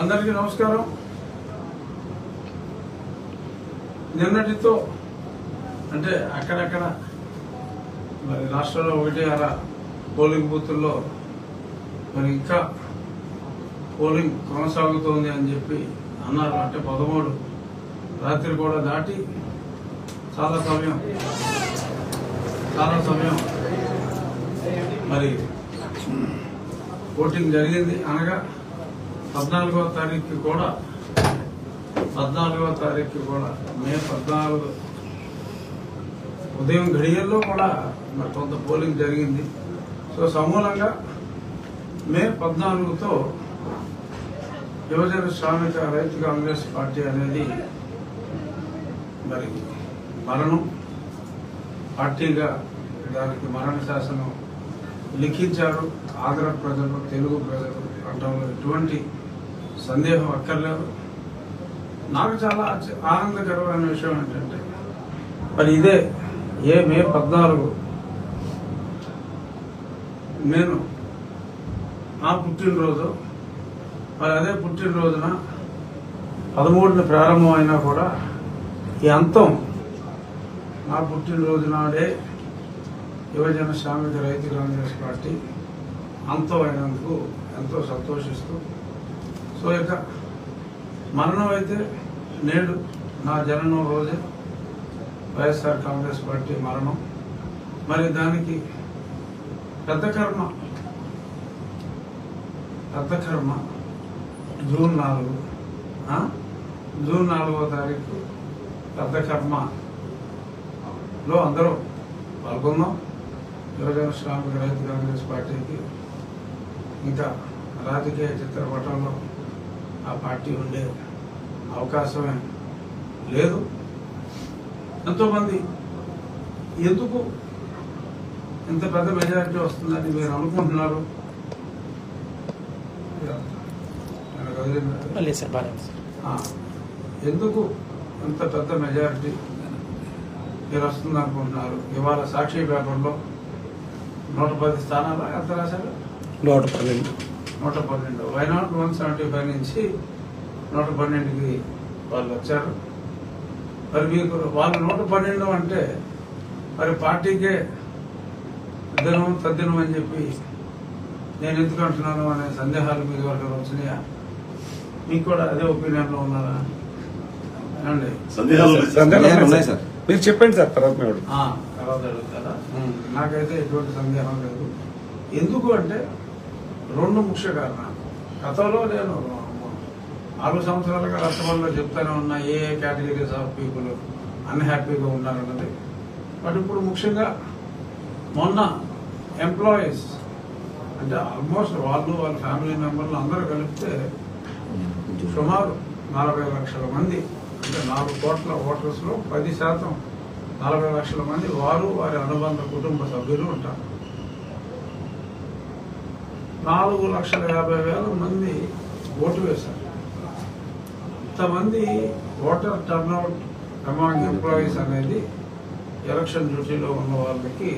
అందరికీ నమస్కారం. నిన్నటితో అంటే అక్కడక్కడ మరి రాష్ట్రంలో 1-6 పోలింగ్ బూతుల్లో మరి ఇంకా పోలింగ్ కొనసాగుతోంది అని చెప్పి అన్నారు. అంటే 13 రాత్రి కూడా దాటి చాలా సమయం మరి ఓటింగ్ జరిగింది. అనగా 14వ తారీఖు కూడా మే 14 ఉదయం గడియల్లో కూడా మరి కొంత పోలింగ్ జరిగింది. సో సమూలంగా మే 14తో యువజన శ్రామిక రైతు కాంగ్రెస్ పార్టీ అనేది మరి మరణం పార్టీగా దానికి మరణ శాసనం లిఖించారు. ఆంధ్ర ప్రజలు, తెలుగు ప్రజలు అంటంలో ఎటువంటి సందేహం అక్కర్లేదు. నాకు చాలా ఆనందకరమైన విషయం ఏంటంటే మరి ఇదే మే 14 నేను నా పుట్టినరోజు, మరి అదే పుట్టినరోజున 13న ప్రారంభం అయినా కూడా ఈ అంతం నా పుట్టినరోజు నాడే యువజన శ్రామిక రైతు కాంగ్రెస్ పార్టీ అంతం అయినందుకు ఎంతో సంతోషిస్తూ, సో ఇక మరణం అయితే నేడు నా జననం రోజే వైఎస్ఆర్ కాంగ్రెస్ పార్టీ మరణం. మరి దానికి పెద్ద కర్మ జూన్ 4వ తారీఖు పెద్ద కర్మలో అందరూ పాల్గొన్నాం. యువజన శ్రామిక రైతు కాంగ్రెస్ పార్టీకి ఇంకా రాజకీయ చిత్రపటంలో ఆ పార్టీ ఉండే అవకాశమే లేదు. ఎంతోమంది ఎందుకు ఇంత పెద్ద మెజారిటీ వస్తుందని మీరు అనుకుంటున్నారు? ఎందుకు ఇంత పెద్ద మెజారిటీ మీరు వస్తుంది అనుకుంటున్నారు? ఇవాళ సాక్షి పేపర్లో 110 స్థానాలు ఎంత రాశారు? 112. వైనాట్ 175 నుంచి 112కి వాళ్ళు వచ్చారు. మరి మీకు వాళ్ళు 112 అంటే మరి పార్టీకే తద్దినం అని చెప్పి నేను ఎందుకు అంటున్నాను అనే సందేహాలు మీకు ఎవరికైనా వచ్చినాయా? మీకు కూడా అదే ఒపీనియన్లో ఉన్నారా అండి? మీరు చెప్పండి సార్, తర్వాత అడుగుతారా? నాకైతే ఎటువంటి సందేహం లేదు. ఎందుకు అంటే 2 ముఖ్య కారణాలు. గతంలో నేను 4 సంవత్సరాలుగా రాష్ట్రంలో చెప్తానే ఉన్నా ఏ కేటగిరీస్ ఆఫ్ పీపుల్ అన్హ్యాపీగా ఉన్నారన్నది. బట్ ఇప్పుడు ముఖ్యంగా మొన్న ఎంప్లాయీస్ అంటే ఆల్మోస్ట్ వాళ్ళ ఫ్యామిలీ మెంబర్లు అందరూ కలిపితే సుమారు 40 లక్షల మంది, అంటే 4 కోట్ల ఓటర్స్లో 10% 40 లక్షల మంది వారు వారి అనుబంధ కుటుంబ సభ్యులు ఉంటారు. 4,50,000 మంది ఓటు వేశారు. ఇంతమంది ఓటర్ టర్న్అవుట్ అమాంగ్ ఎంప్లాయీస్ అనేది ఎలక్షన్ డ్యూటీలో ఉన్న వాళ్ళకి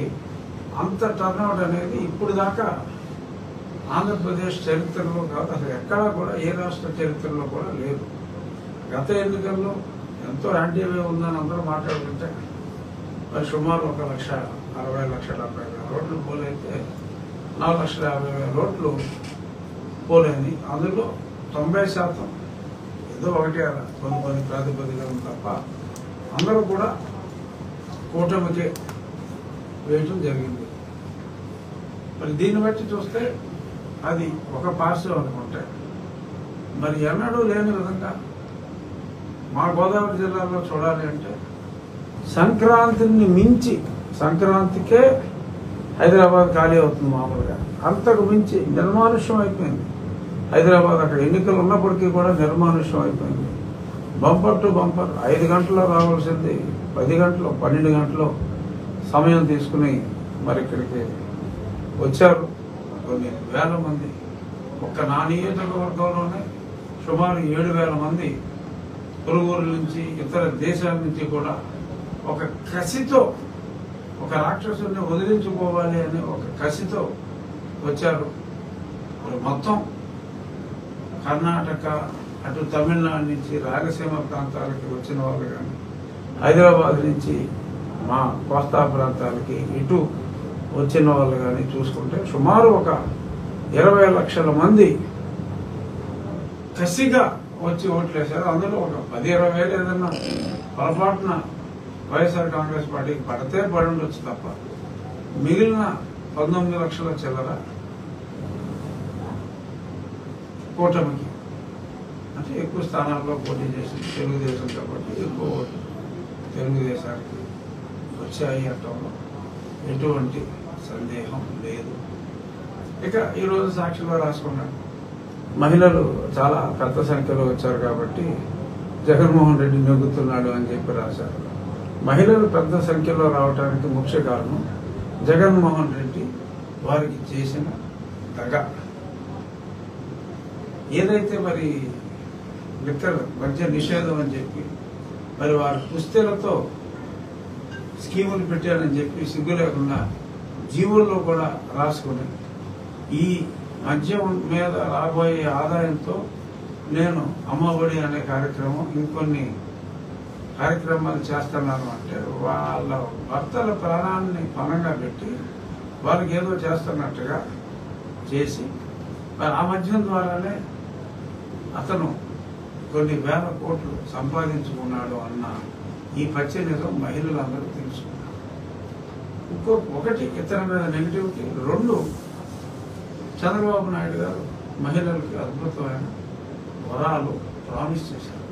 అంత టర్న్అవుట్ అనేది ఇప్పుడు దాకా ఆంధ్రప్రదేశ్ చరిత్రలో కాదు, అసలు ఎక్కడా కూడా ఏ రాష్ట్ర చరిత్రలో కూడా లేదు. గత ఎన్నికల్లో ఎంతో యాంటీవే ఉందని అందరూ మాట్లాడుతుంటే మరి సుమారు 1,60,70,000 ఓట్లు పోలైతే 4,50,000 ఓట్లు పోలేని, అందులో 90% ఏదో 1 కొన్ని ప్రాతిపదికలు తప్ప అందరూ కూడా కూటమికే వేయటం జరిగింది. మరి దీన్ని బట్టి చూస్తే అది ఒక పాజిటివ్ అనుకుంటే, మరి ఎన్నడూ లేని విధంగా మా గోదావరి జిల్లాలో చూడాలి అంటే సంక్రాంతిని మించి, సంక్రాంతికే హైదరాబాద్ ఖాళీ అవుతుంది మామూలుగా, అంతకు మించి నిర్మానుష్యం అయిపోయింది హైదరాబాద్. అక్కడ ఎన్నికలు ఉన్నప్పటికీ కూడా నిర్మానుష్యం అయిపోయింది. బంపర్ టు బంపర్ 5 గంటల్లో రావాల్సింది 10 గంటలు 12 గంటలు సమయం తీసుకుని మరి ఇక్కడికి వచ్చారు కొన్ని వేల మంది. ఒక్క నా నియోజకవర్గంలోనే సుమారు 7,000 మంది పొరుగురు నుంచి ఇతర దేశాల నుంచి కూడా ఒక కసితో, ఒక రాక్షసుని వదిలించుకోవాలి అనే ఒక కసితో వచ్చారు. మొత్తం కర్ణాటక అటు తమిళనాడు నుంచి రాయలసీమ ప్రాంతాలకి వచ్చిన వాళ్ళు కానీ హైదరాబాద్ నుంచి మా కోస్తా ప్రాంతాలకి ఇటు వచ్చిన వాళ్ళు కానీ చూసుకుంటే సుమారు ఒక 20 లక్షల మంది కసిగా వచ్చి ఓట్లేశారు. అందులో ఒక 10-20 వేలు ఏదన్నా పొరపాటున వైఎస్ఆర్ కాంగ్రెస్ పార్టీకి పడితే పడి ఉండొచ్చు తప్ప మిగిలిన 19 లక్షల చిల్లర కూటమికి, అంటే ఎక్కువ స్థానాల్లో పోటీ చేసింది తెలుగుదేశం కాబట్టి ఎక్కువ ఓట్లు తెలుగుదేశానికి వచ్చాయి అనటంలో ఎటువంటి సందేహం లేదు. ఇక ఈరోజు సాక్షిలో రాసుకున్నాను, మహిళలు చాలా పెద్ద సంఖ్యలో వచ్చారు కాబట్టి జగన్మోహన్ రెడ్డి నెగ్గుతున్నాడు అని చెప్పి రాశారు. మహిళలు పెద్ద సంఖ్యలో రావడానికి ముఖ్య కారణం జగన్మోహన్ రెడ్డి వారికి చేసిన దగ. ఏదైతే మరి లిక్కర్ మద్య నిషేధం అని చెప్పి మరి వారి కుస్తీలతో స్కీములు పెట్టారని చెప్పి సిగ్గు లేకుండా జీవుల్లో కూడా రాసుకుని ఈ మద్యం మీద రాబోయే ఆదాయంతో నేను అమ్మఒడి అనే కార్యక్రమం ఇంకొన్ని కార్యక్రమాలు చేస్తున్నాను అంటే వాళ్ళ భర్తల ప్రాణాన్ని పణంగా పెట్టి వాళ్ళకి ఏదో చేస్తున్నట్టుగా చేసి మరి ఆ మద్యం ద్వారానే అతను కొన్ని వేల కోట్లు సంపాదించుకున్నాడు అన్న ఈ పచ్చి నిజం మహిళలందరూ తెలుసుకున్నారు. ఒకటి ఇతని మీద నెగిటివిటీ, 2 చంద్రబాబు నాయుడు గారు మహిళలకి అద్భుతమైన వరాలు ప్రామిస్ చేశారు.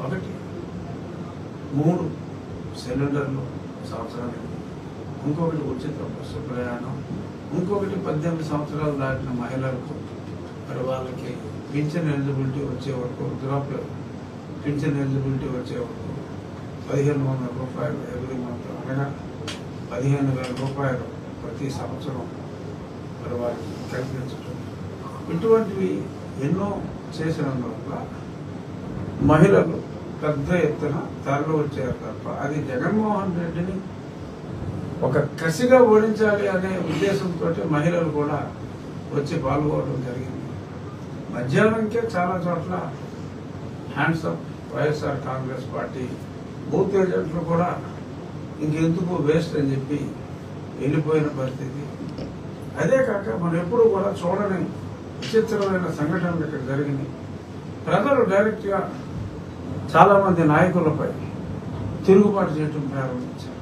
1 3 సిలిండర్లు సంవత్సరానికి, ఇంకొకటి ఉచిత బస్సు ప్రయాణం, ఇంకొకటి 18 సంవత్సరాలు దాటిన మహిళలకు మరి వాళ్ళకి పింఛన్ ఎలిజిబిలిటీ వచ్చే వరకు, వృద్ధాప్య పింఛన్ ఎలిజిబిలిటీ వచ్చే వరకు 1500 రూపాయలు ఎవ్రీ మంత్, అనగా 15,000 రూపాయలు ప్రతి సంవత్సరం మరి వారికి కల్పించడం, ఇటువంటివి ఎన్నో చేసినందువల్ల మహిళలు పెద్ద ఎత్తున తరలి వచ్చారు తప్ప అది జగన్మోహన్ రెడ్డిని ఒక కసిగా ఓడించాలి అనే ఉద్దేశంతో మహిళలు కూడా వచ్చి పాల్గొనడం జరిగింది. మధ్యాహ్నంకే చాలా చోట్ల hands up YSR Congress party booth ఏజెంట్లు కూడా ఇంకెందుకు వేస్ట్ అని చెప్పి వెళ్ళిపోయిన పరిస్థితి. అదే కాక మనం ఎప్పుడు కూడా చూడని విచిత్రమైన సంఘటనలు ఇక్కడ జరిగినాయి. ప్రజలు డైరెక్ట్గా చాలా మంది నాయకులపై తిరుగుబాటు చేయడం ప్రారంభించారు.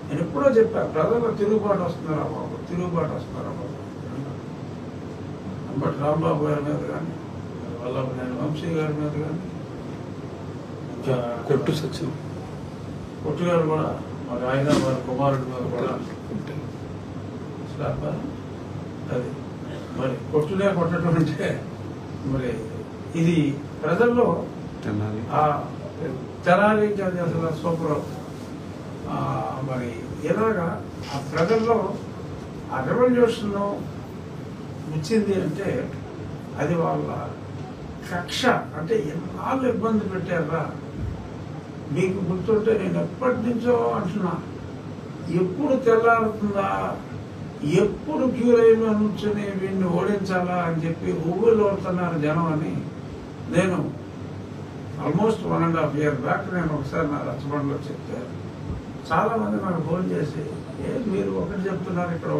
నేను ఎప్పుడో చెప్పా, ప్రజలు తిరుగుబాటు వస్తున్నారా బాబు, తిరుగుబాటు వస్తున్నారా బాబు. బట్ రాంబాబు గారి మీద కానీ, వల్లభనేని వంశీ గారి మీద కానీ, కొట్టు గారు కూడా మరి ఆయన వారి కుమారుడి మీద కూడా అది మరి కొట్టునే కొట్టడం అంటే మరి ఇది ప్రజల్లో తెనాలి అసలు సూపర్. మరి ఇలాగా ఆ ప్రజల్లో ఆ రెవల్యూషన్ వచ్చింది అంటే అది వాళ్ళ కక్ష. అంటే ఎన్నాళ్ళు ఇబ్బంది పెట్టారా మీకు గుర్తుంటే, నేను ఎప్పటి నుంచో అంటున్నా, ఎప్పుడు తెల్లారుతుందా, ఎప్పుడు క్యూ లైన్లో నుంచుని వీడిని ఓడించాలా అని చెప్పి ఊళ్ళో ఓడుతున్నారు జనం అని నేను ఆల్మోస్ట్ 1.5 years బ్యాక్ నేను ఒకసారి నా రచ్చబండలో చెప్తే చాలా మంది నాకు ఫోన్ చేసి, మీరు ఒకటి చెప్తున్నారు, ఇక్కడ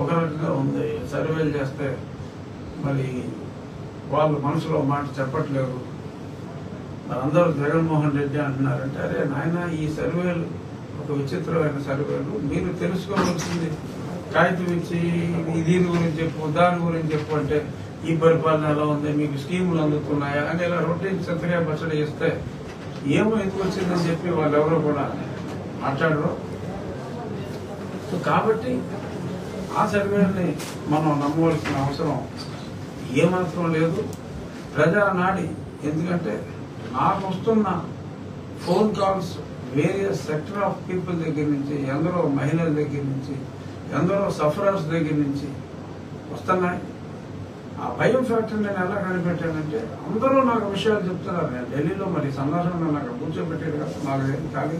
ఒక రకంగా ఉంది, సర్వేలు చేస్తే మరి వాళ్ళు మనసులో మాట చెప్పట్లేదు, మరి అందరూ జగన్మోహన్ రెడ్డి అంటున్నారంటే, అరే నాయన ఈ సర్వేలు ఒక విచిత్రమైన సర్వేలు, మీరు తెలుసుకోవాల్సింది కాగితం ఇచ్చి దీని గురించి చెప్పు, దాని గురించి చెప్పు అంటే ఈ పరిపాలన ఎలా ఉంది, మీకు స్కీములు అందుతున్నాయా అని ఇలా రొటీన్ చెత్తగా బచ్చడి ఇస్తే ఏమో ఎందుకు వచ్చిందని చెప్పి వాళ్ళు ఎవరో కూడా మాట్లాడరు. కాబట్టి ఆ సర్వేని మనం నమ్మవలసిన అవసరం ఏమాత్రం లేదు. ప్రజానాడి, ఎందుకంటే నాకు వస్తున్న phone calls various sector of people దగ్గర నుంచి, ఎందరో మహిళల దగ్గర నుంచి, ఎందరో సఫరర్స్ దగ్గర నుంచి వస్తున్నాయి. ఆ భయం ఫ్యాక్టర్ నేను ఎలా కనిపెట్టానంటే, అందరూ నాకు విషయాలు చెప్తున్నారు. నేను ఢిల్లీలో మరి సందర్శనలో నాకు కూర్చోబెట్టాడు కదా, నాకు ఖాళీ,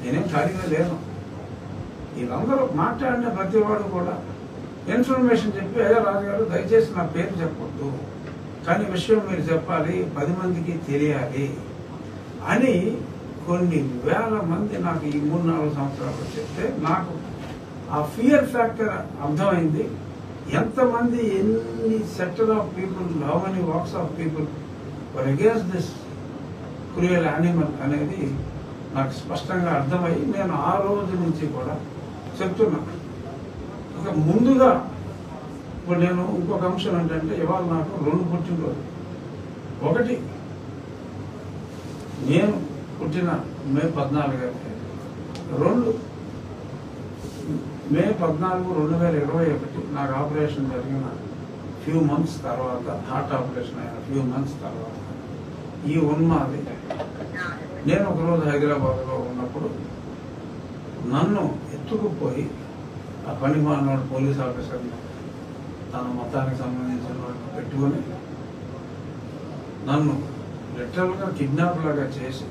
నేనేం ఖాళీగా లేను. వీళ్ళందరూ మాట్లాడిన ప్రతి వాడు కూడా ఇన్ఫర్మేషన్ చెప్పి, అయ్యా రాజుగారు దయచేసి నా పేరు చెప్పొద్దు, కానీ విషయం మీరు చెప్పాలి, 10 మందికి తెలియాలి అని కొన్ని వేల మంది నాకు ఈ 3-4 సంవత్సరాలు చెప్తే నాకు ఆ ఫియర్ ఫ్యాక్టర్ అర్థమైంది. ఎంతమంది, ఎన్ని sector of people, how many walks of people were against this cruel animal అనేది నాకు స్పష్టంగా అర్థమయ్యి నేను ఆ రోజు నుంచి కూడా చెప్తున్నా. ఇక ముందుగా ఇప్పుడు నేను ఇంకొక అంశం ఏంటంటే, ఇవాళ నాకు 2 పుట్టినరోజు. ఒకటి, నేను పుట్టిన మే 14 2 మే 14, 2021 నాకు ఆపరేషన్ జరిగిన ఫ్యూ మంత్స్ తర్వాత, హార్ట్ ఆపరేషన్ అయిన ఫ్యూ మంత్స్ తర్వాత ఈ ఉన్మాది నేను ఒకరోజు హైదరాబాద్లో ఉన్నప్పుడు నన్ను ఎత్తుకుపోయి ఆ పనిమాలినోడు పోలీస్ ఆఫీసర్ని తన మతానికి సంబంధించిన వాడిని పెట్టుకొని నన్ను లిటరల్గా కిడ్నాప్ లాగా చేసి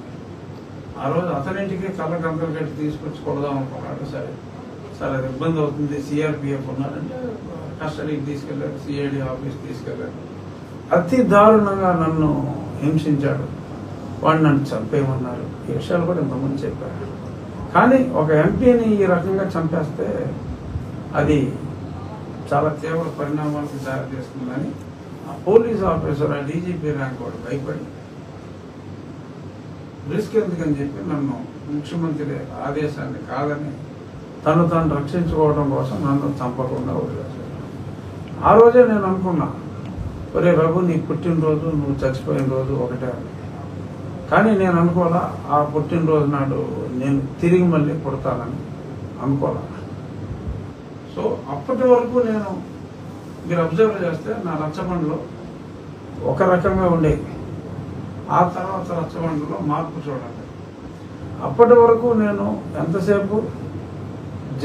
ఆ రోజు అతనింటికి కళ్ళకంతలు కట్టి తీసుకొచ్చి కొడదాం అనుకున్నాడు. సరే అది ఇబ్బంది అవుతుంది, సిఆర్పిఎఫ్ ఉన్నాడంటే కస్టడీకి తీసుకెళ్లారు, సిఐడి ఆఫీస్ తీసుకెళ్లారు. అతి దారుణంగా నన్ను హింసించాడు. వాడు నన్ను చంపేయమన్నారు. ఈ విషయాలు కూడా ఇంతకుముందు చెప్పారు. కానీ ఒక ఎంపీని ఈ రకంగా చంపేస్తే అది చాలా తీవ్ర పరిణామాలకు దారితీస్తుందని ఆ పోలీస్ ఆఫీసర్, ఆ డీజీపీ ర్యాంక్ వాడు భయపడి రిస్క్ ఎందుకని చెప్పి నన్ను ముఖ్యమంత్రి ఆదేశాన్ని కాదని తను తాను రక్షించుకోవడం కోసం నన్ను చంపకుండా వదిలేశాడు. ఆ రోజే నేను అనుకున్నా, ఒరే రఘు, నీ పుట్టినరోజు నువ్వు చచ్చిపోయిన రోజు ఒకటే. కానీ నేను అనుకోవాలా ఆ పుట్టినరోజు నాడు నేను తిరిగి మళ్ళీ పుడతానని అనుకోవాలా. సో అప్పటి వరకు నేను, మీరు అబ్జర్వ్ చేస్తే నా రచ్చబండలో ఒక రకంగా ఉండేది. ఆ తర్వాత రచ్చబండలో మార్పు చూడండి. అప్పటి వరకు నేను ఎంతసేపు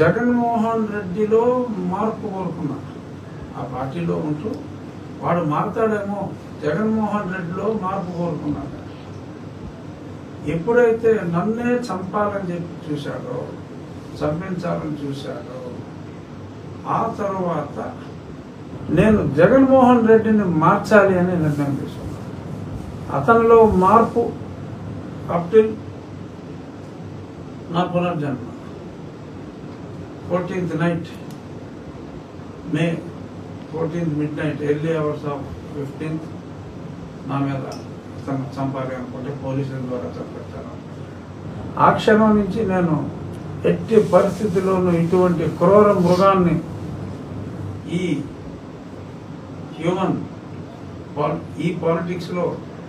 జగన్మోహన్ రెడ్డిలో మార్పు కోరుకున్నా. ఆ పార్టీలో ఉంటూ వాడు మారుతాడేమో, జగన్మోహన్ రెడ్డిలో మార్పు కోరుకున్నాడు. ఎప్పుడైతే నన్నే చంపాలని చెప్పి చూశాడో, చంపించాలని చూశాడో, ఆ తర్వాత నేను జగన్మోహన్ రెడ్డిని మార్చాలి అని నిర్ణయం తీసుకున్నాను. అతనిలో మార్పు అప్టిల్ నా పునర్జన్మ. 14th night, May 14th midnight, early hours of 15th నా మీద చంపాలి అనుకుంటే పోలీసుల ద్వారా చంపించాను. ఆ క్షణం నుంచి నేను ఎట్టి పరిస్థితుల్లోనూ ఇటువంటి క్రూర మృగాన్ని ఈ పాలిటిక్స్లో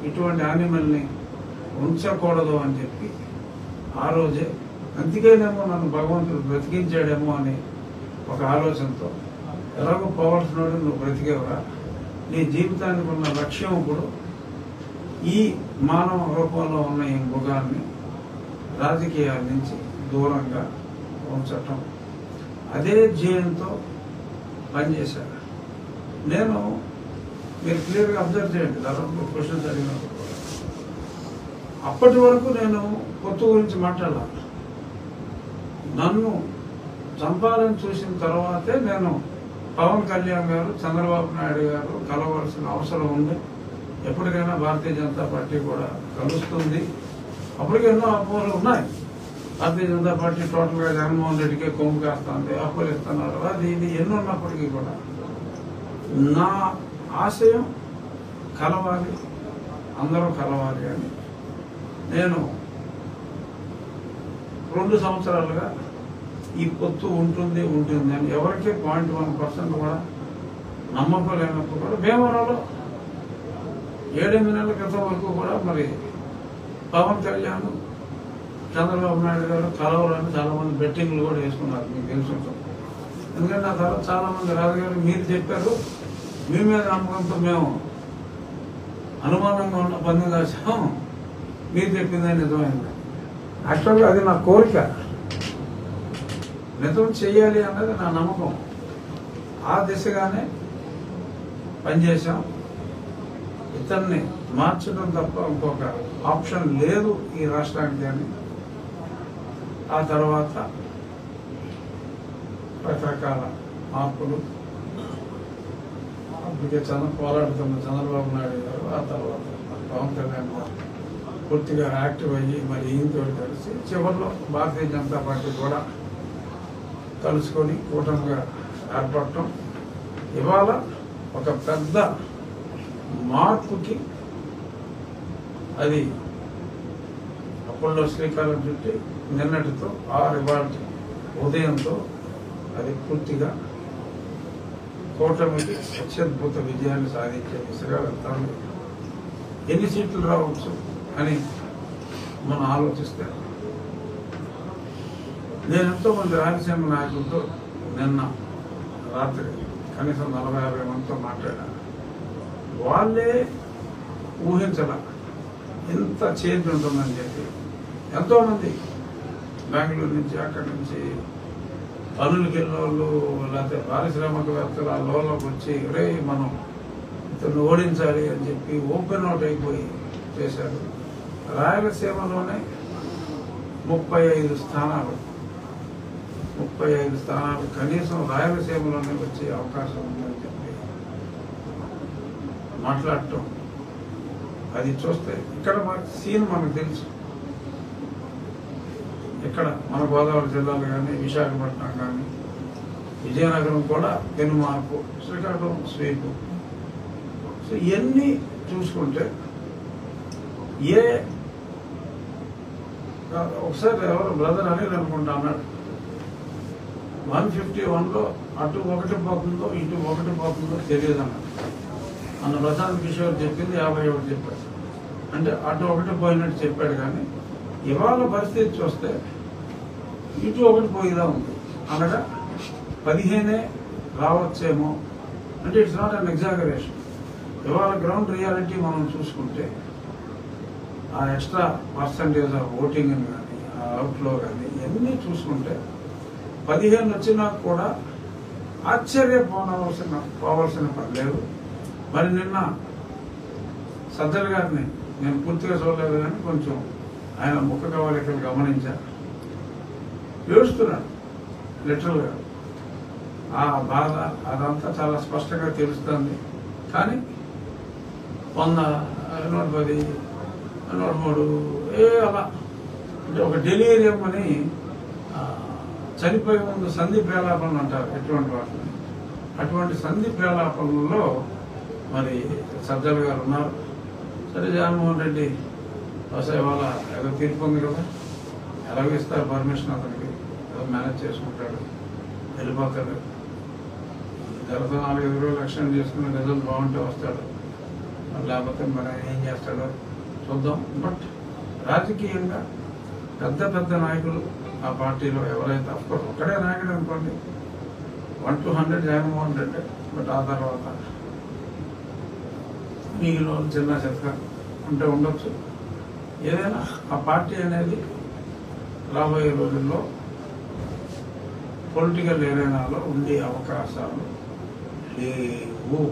ఇటువంటి యానిమల్ని ఉంచకూడదు అని చెప్పి ఆ రోజే, అందుకేనేమో నన్ను భగవంతుడు బ్రతికించాడేమో అని ఒక ఆలోచనతో, ఎలాగో పోవాల్సినోడు నువ్వు బ్రతికేవరా, నీ జీవితానికి ఉన్న లక్ష్యం ఇప్పుడు ఈ మానవ రూపంలో ఉన్న ఈ మృగాన్ని రాజకీయాల నుంచి దూరంగా ఉంచటం, అదే ధ్యేయంతో పనిచేశాను నేను. మీరు క్లియర్గా అబ్జర్వ్ చేయండి, దాదాపు క్వశ్చన్స్ అడిగినప్పుడు అప్పటి వరకు నేను పొత్తు గురించి మాట్లాడాలి. నన్ను చంపాలని చూసిన తర్వాతే నేను పవన్ కళ్యాణ్ గారు, చంద్రబాబు నాయుడు గారు కలవలసిన అవసరం ఉంది, ఎప్పటికైనా భారతీయ జనతా పార్టీ కూడా కలుస్తుంది. అప్పటికి ఎన్నో అపోహలు ఉన్నాయి. భారతీయ జనతా పార్టీ టోటల్గా జగన్మోహన్ రెడ్డికే కొమ్ము కాస్తుంది, అప్పులు ఇస్తున్నారు, అది ఇది ఎన్ని ఉన్నప్పటికీ కూడా నా ఆశయం కలవాలి, అందరూ కలవాలి అని నేను 2 సంవత్సరాలుగా ఈ పొత్తు ఉంటుంది అని ఎవరికీ 0.1% కూడా నమ్మకం లేనప్పుడు కూడా భీమవరంలో 7-8 నెలల క్రితం వరకు కూడా మరి పవన్ కళ్యాణ్, చంద్రబాబు నాయుడు గారు కలవరని చాలా మంది బెట్టింగ్లు కూడా వేసుకున్నారు, మీకు తెలుసు. ఎందుకంటే నా తర్వాత చాలా మంది రాజుగారు మీరు చెప్పారు, మీ మీద నమ్మకంతో మేము అనుమానంగా ఉన్న పందెం కాసాం, మీరు చెప్పిందే నిజమైంది. యాక్చువల్గా అది నా కోరిక, నిజం చెయ్యాలి అన్నది నా నమ్మకం. ఆ దిశగానే పనిచేశాం. ఇతన్ని మార్చడం తప్ప ఇంకొక ఆప్షన్ లేదు ఈ రాష్ట్రానికి అని. ఆ తర్వాత రకరకాల మార్పులు ఇప్పటికే పోరాడుతున్న చంద్రబాబు నాయుడు గారు, ఆ తర్వాత పవన్ కళ్యాణ్ గారు పూర్తిగా యాక్టివ్ అయ్యి మరి ఈయనతో కలిసి చివరిలో భారతీయ జనతా పార్టీ కూడా కలుసుకొని కూటమిగా ఏర్పడటం ఇవాళ ఒక పెద్ద మార్పుకి అది అప్పుల్లో శ్రీకారం చుట్టి నిన్నటితో ఇవాళ ఉదయంతో అది పూర్తిగా కూటమికి అత్యద్భుత విజయాన్ని సాధించే దిశగా వెళ్తాను. ఎన్ని సీట్లు రావచ్చు అని మనం ఆలోచిస్తే నేను ఎంతోమంది రాయలసీమ నాయకులతో నిన్న రాత్రి కనీసం 40-50 మందితో మాట్లాడాను. వాళ్ళే ఊహించాల ఎంత చేంజ్ ఉంటుందని చెప్పి. ఎంతోమంది బెంగళూరు నుంచి అక్కడి నుంచి పనులకు వెళ్ళిన వాళ్ళు లేకపోతే పారిశ్రామికవేత్తలు ఆ లోలోకి వచ్చి రే మనం ఇతను ఓడించాలి అని చెప్పి ఓపెన్ అవుట్ అయిపోయి చేశారు. రాయలసీమలోనే 35 స్థానాలు కనీసం రాయలసీమలోనే వచ్చే అవకాశం ఉందని చెప్పి మాట్లాడటం అది చూస్తే ఇక్కడ సీన్ మనకు తెలుసు. ఇక్కడ మన గోదావరి జిల్లాలు కానీ విశాఖపట్నం కానీ విజయనగరం కూడా పెను మార్పు, శ్రీకాకుళం స్వీపు. సో ఇవన్నీ చూసుకుంటే ఒకసారి ఎవరు బ్రదర్ అనిల్ అనుకుంటా అన్నాడు 151లో అటు ఒకటి పోతుందో ఇటు ఒకటి పోతుందో తెలియదు అన్నాడు. అన్న ప్రశాంత్ కిషోర్ చెప్పింది 51 చెప్పాడు. అంటే అటు ఒకటి పోయినట్టు చెప్పాడు. కానీ ఇవాళ పరిస్థితి చూస్తే ఇటు ఒకటి పోయిదా ఉంది. అనగా 15 రావచ్చేమో. అంటే ఇట్స్ నాట్ అన్ ఎగ్జాగరేషన్. ఇవాళ గ్రౌండ్ రియాలిటీ మనం చూసుకుంటే ఆ ఎక్స్ట్రా పర్సంటేజ్ ఆఫ్ ఓటింగ్ కానీ ఆ అవుట్లో కానీ ఇవన్నీ చూసుకుంటే 15 వచ్చినా కూడా ఆశ్చర్యపోవలసిన పని లేదు. మరి నిన్న సజ్జల గారిని నేను పూర్తిగా చూడలేదు కానీ కొంచెం ఆయన ముఖ కవలికలు గమనించా. ఏడుస్తున్నాడు లిటరల్గా. ఆ బాధ అదంతా చాలా స్పష్టంగా తెలుస్తుంది. కానీ 100, 110, 103 అలా అంటే ఒక డెలీరియం అని చనిపోయే ముందు సంధి ప్రేలాపనలు అంటారు ఎటువంటి వాటిని. అటువంటి సంధి ప్రేలాపనలో మరి సజ్జల గారు ఉన్నారు. సరే జగన్మోహన్ రెడ్డి వ్యవసాయ వాళ్ళ ఏదో తీర్పు ఉంది కదా, ఎలాగో ఇస్తారు పర్మిషన్, అతనికి ఏదో మేనేజ్ చేసుకుంటాడు, వెళ్ళిపోతాడు. గత 4-5 రోజులు ఎక్స్టెండ్ చేసుకుని రిజల్ట్ బాగుంటే వస్తాడు, లేకపోతే మరి ఏం చేస్తాడో చూద్దాం. బట్ రాజకీయంగా పెద్ద నాయకులు ఆ పార్టీలో ఎవరైతే అఫ్కోర్స్ ఒక్కడే నాయకుడు అనుకోండి 1 to 100 జగన్మోహన్ రెడ్డి. బట్ ఆ తర్వాత మిగిలిన చిన్న చెత్త ఉంటే ఉండొచ్చు. ఏదైనా ఆ పార్టీ అనేది రాబోయే రోజుల్లో పొలిటికల్ ఏరియాలో ఉండే అవకాశాలు లేవు.